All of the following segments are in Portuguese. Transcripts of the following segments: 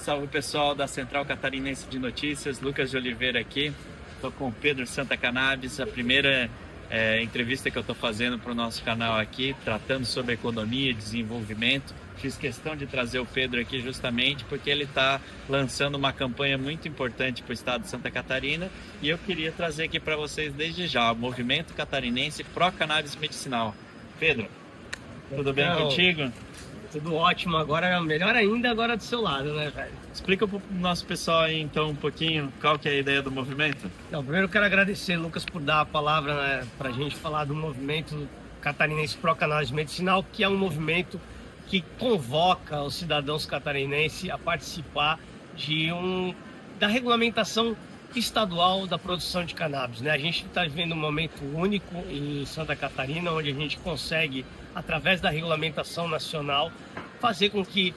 Salve pessoal da Central Catarinense de Notícias, Lucas de Oliveira aqui. Estou com o Pedro Santa Cannabis, a primeira entrevista que eu estou fazendo para o nosso canal aqui, tratando sobre economia e desenvolvimento. Fiz questão de trazer o Pedro aqui justamente porque ele está lançando uma campanha muito importante para o estado de Santa Catarina e eu queria trazer aqui para vocês desde já o Movimento Catarinense Pro Cannabis Medicinal. Pedro, tudo bem contigo? Tudo ótimo, agora melhor ainda agora do seu lado, né, velho? Explica para o nosso pessoal aí, então, um pouquinho qual que é a ideia do movimento. Não, primeiro eu quero agradecer, Lucas, por dar a palavra, né, para a gente falar do Movimento Catarinense Pro Cannabis Medicinal, que é um movimento que convoca os cidadãos catarinenses a participar da regulamentação estadual da produção de cannabis, né? A gente está vivendo um momento único em Santa Catarina, onde a gente consegue, através da regulamentação nacional, fazer com que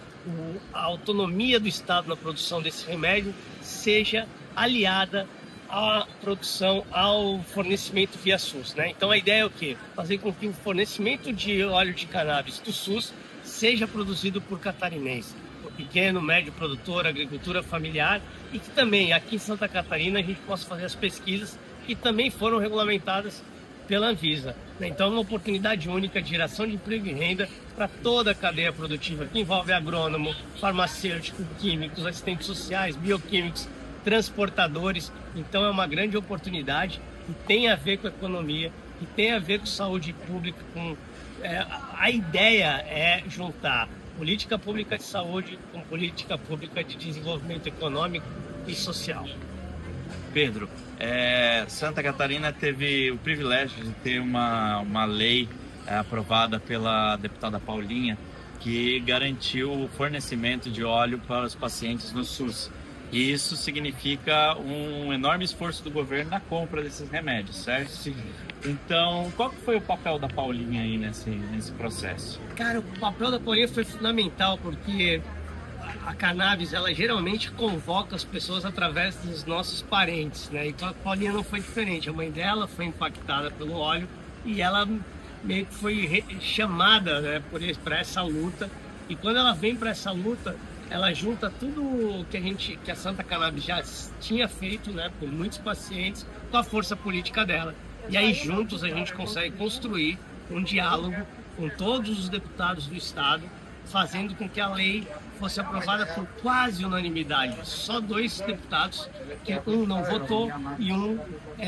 a autonomia do Estado na produção desse remédio seja aliada à produção, ao fornecimento via SUS, né? Então a ideia é o quê? Fazer com que o fornecimento de óleo de cannabis do SUS seja produzido por catarinense, por pequeno, médio produtor, agricultura familiar, e que também aqui em Santa Catarina a gente possa fazer as pesquisas que também foram regulamentadas pela Anvisa. Então é uma oportunidade única de geração de emprego e renda para toda a cadeia produtiva, que envolve agrônomo, farmacêutico, químicos, assistentes sociais, bioquímicos, transportadores. Então é uma grande oportunidade que tem a ver com economia, que tem a ver com saúde pública. A ideia é juntar política pública de saúde com política pública de desenvolvimento econômico e social. Pedro, Santa Catarina teve o privilégio de ter uma lei aprovada pela deputada Paulinha que garantiu o fornecimento de óleo para os pacientes no SUS. E isso significa um enorme esforço do governo na compra desses remédios, certo? Sim. Então, qual que foi o papel da Paulinha aí nesse processo? Cara, o papel da Paulinha foi fundamental, porque a cannabis, ela geralmente convoca as pessoas através dos nossos parentes, né? Então a Paulinha não foi diferente. A mãe dela foi impactada pelo óleo e ela meio que foi chamada, né, para essa luta. E quando ela vem para essa luta, ela junta tudo que a Santa Cannabis já tinha feito, né, por muitos pacientes, com a força política dela. E aí juntos a gente consegue construir um diálogo com todos os deputados do estado, fazendo com que a lei fosse aprovada por quase unanimidade. Só 2 deputados, que um não votou e um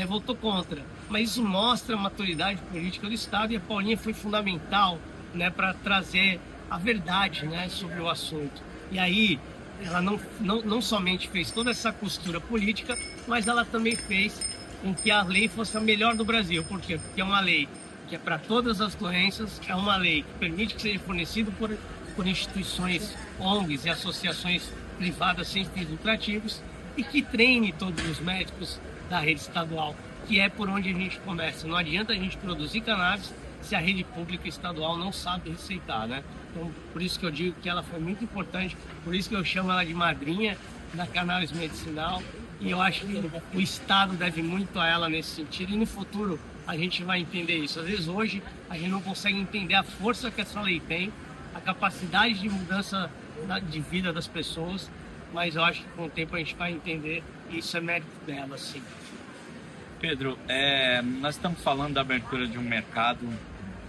votou contra. Mas isso mostra a maturidade política do estado e a Paulinha foi fundamental, né, para trazer a verdade, né, sobre o assunto. E aí ela não somente fez toda essa costura política, mas ela também fez com que a lei fosse a melhor do Brasil. Por quê? Porque é uma lei que é para todas as doenças, é uma lei que permite que seja fornecido por instituições ONGs e associações privadas sem fins lucrativos e que treine todos os médicos da rede estadual, que é por onde a gente começa. Não adianta a gente produzir cannabis se a rede pública estadual não sabe receitar, né? Então, por isso que eu digo que ela foi muito importante, por isso que eu chamo ela de madrinha da cannabis medicinal, e eu acho que o Estado deve muito a ela nesse sentido, e no futuro a gente vai entender isso. Às vezes hoje a gente não consegue entender a força que essa lei tem, a capacidade de mudança de vida das pessoas, mas eu acho que com o tempo a gente vai entender e isso é mérito dela, sim. Pedro, nós estamos falando da abertura de um mercado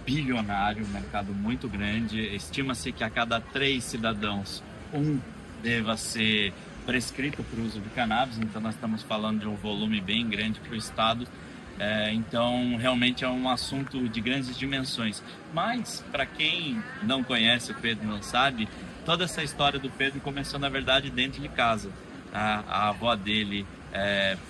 bilionário, um mercado muito grande. Estima-se que a cada 3 cidadãos, um deva ser prescrito para o uso de cannabis, então nós estamos falando de um volume bem grande para o estado. Então realmente é um assunto de grandes dimensões, mas para quem não conhece o Pedro, não sabe, toda essa história do Pedro começou na verdade dentro de casa. A avó dele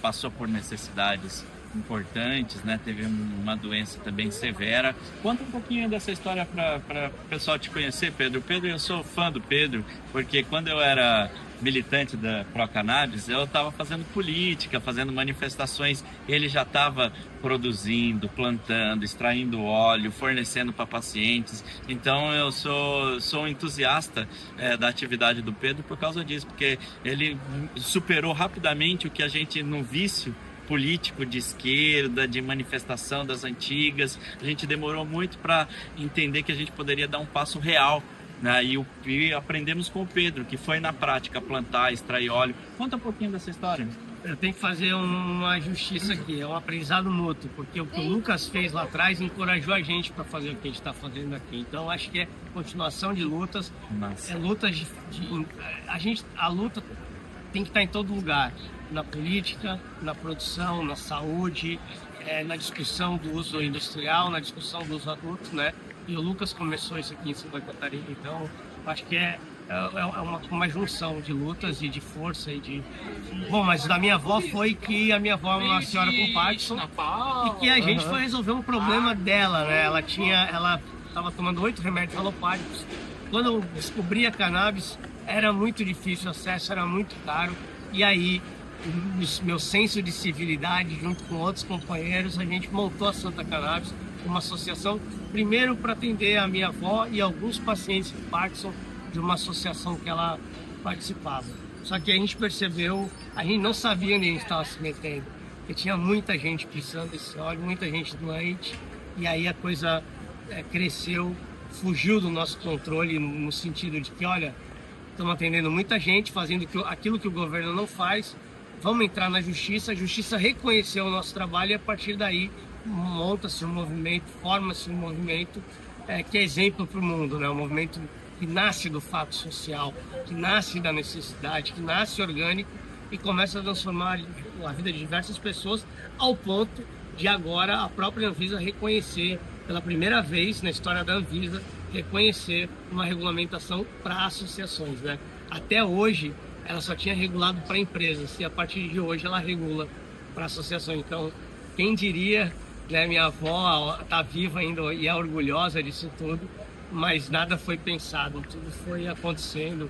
passou por necessidades importantes, né? Teve uma doença também severa. Conta um pouquinho dessa história para o pessoal te conhecer, Pedro. Pedro, eu sou fã do Pedro, porque quando eu era militante da Pro Cannabis, eu estava fazendo política, fazendo manifestações, ele já estava produzindo, plantando, extraindo óleo, fornecendo para pacientes. Então eu sou um entusiasta da atividade do Pedro por causa disso, porque ele superou rapidamente o que a gente no vício político de esquerda, de manifestação das antigas, a gente demorou muito para entender que a gente poderia dar um passo real né? E aprendemos com o Pedro, que foi na prática plantar, extrair óleo. Conta um pouquinho dessa história. Eu tenho que fazer uma justiça aqui, é um aprendizado mútuo, porque o que o Lucas fez lá atrás encorajou a gente para fazer o que a gente está fazendo aqui. Então, acho que é continuação de lutas, Nossa. é lutas a luta tem que estar em todo lugar, na política, na produção, na saúde, na discussão do uso industrial, na discussão do uso adulto, né? E o Lucas começou isso aqui em Santa Catarina, então acho que é uma junção de lutas e de força e de... Bom, mas da minha avó foi que a minha avó é uma senhora com Parkinson e que a gente foi resolver um problema dela, né? Ela estava tomando 8 remédios alopáticos. Quando eu descobri a cannabis, era muito difícil o acesso, era muito caro. E aí, meu senso de civilidade, junto com outros companheiros, a gente montou a Santa Cannabis, uma associação, primeiro para atender a minha avó e alguns pacientes com Parkinson, de uma associação que ela participava. Só que a gente percebeu, a gente não sabia onde a gente estava se metendo, porque tinha muita gente precisando desse óleo, muita gente doente, e aí a coisa cresceu, fugiu do nosso controle no sentido de que, olha, estamos atendendo muita gente, fazendo aquilo que o governo não faz, vamos entrar na justiça, a justiça reconheceu o nosso trabalho e a partir daí monta-se um movimento, forma-se um movimento que é exemplo para o mundo, né? Um movimento que nasce do fato social, que nasce da necessidade, que nasce orgânico e começa a transformar a vida de diversas pessoas ao ponto de agora a própria Anvisa reconhecer, pela primeira vez na história da Anvisa, reconhecer uma regulamentação para associações, né? Até hoje ela só tinha regulado para empresas e a partir de hoje ela regula para associações. Então, quem diria, né, minha avó está viva ainda e é orgulhosa disso tudo, mas nada foi pensado, tudo foi acontecendo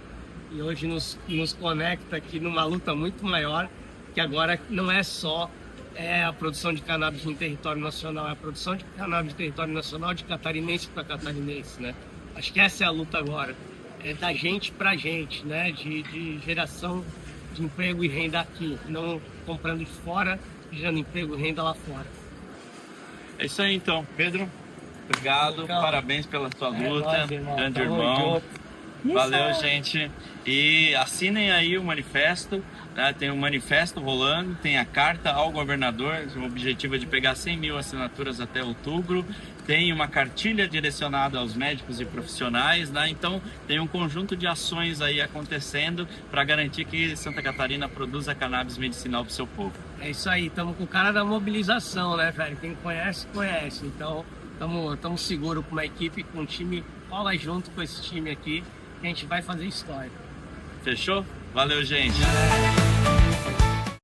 e hoje nos conecta aqui numa luta muito maior, que agora não é só a produção de cannabis em território nacional, é a produção de cannabis em território nacional de catarinense para catarinense, né? Acho que essa é a luta agora, é da gente para gente, né? De geração de emprego e renda aqui, não comprando de fora, gerando emprego e renda lá fora. É isso aí então, Pedro. Obrigado, parabéns pela sua luta, grande irmão. Valeu, gente. E assinem aí o manifesto, né? Tem um manifesto rolando, tem a carta ao governador, o objetivo é de pegar 100 mil assinaturas até outubro. Tem uma cartilha direcionada aos médicos e profissionais, né? Então tem um conjunto de ações aí acontecendo para garantir que Santa Catarina produza cannabis medicinal para o seu povo. É isso aí, estamos com o cara da mobilização, né, velho? Quem conhece, conhece. Então estamos seguros com uma equipe, com um time, cola junto com esse time aqui, que a gente vai fazer história. Fechou? Valeu, gente!